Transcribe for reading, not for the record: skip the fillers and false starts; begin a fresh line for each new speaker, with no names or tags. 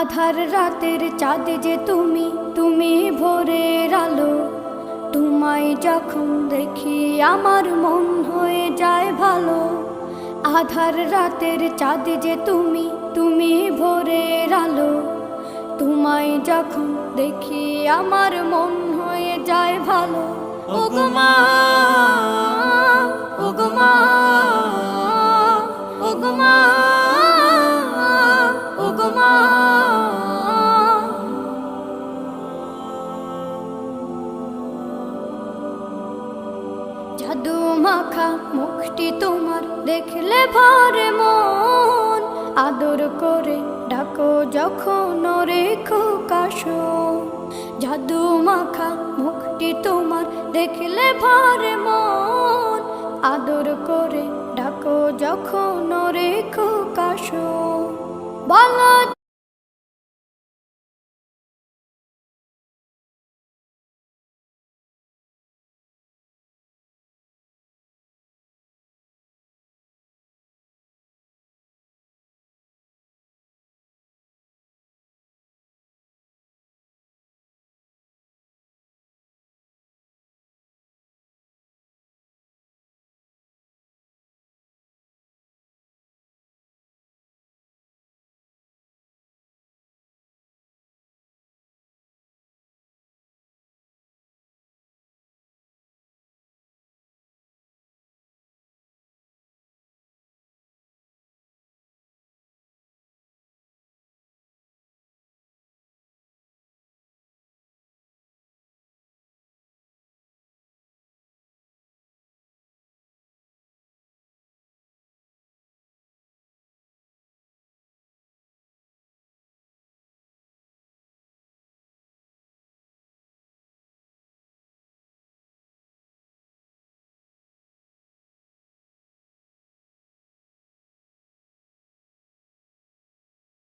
আধার রাতের চাঁদ যে তুমি, তুমি ভোরের আলো। তোমায় যখন দেখি আমার মন হয়ে যায় ভালো। আধার রাতের চাঁদ যে তুমি, তুমি ভোরের আলো। তোমায় যখন দেখি আমার মন হয়ে যায় ভালো। ওগো মা, ওগো মা, ওগো মা, ওগো মা। জাদু মাখা মুখটি তোমার দেখলে ভরে মন। আদর করে ডাকো যখন রেখো কাশো। জাদু মাখা মুখটি তোমার দেখলে ভরে মন। আদর করে ডাকো যখন রেখো কাশো। বলো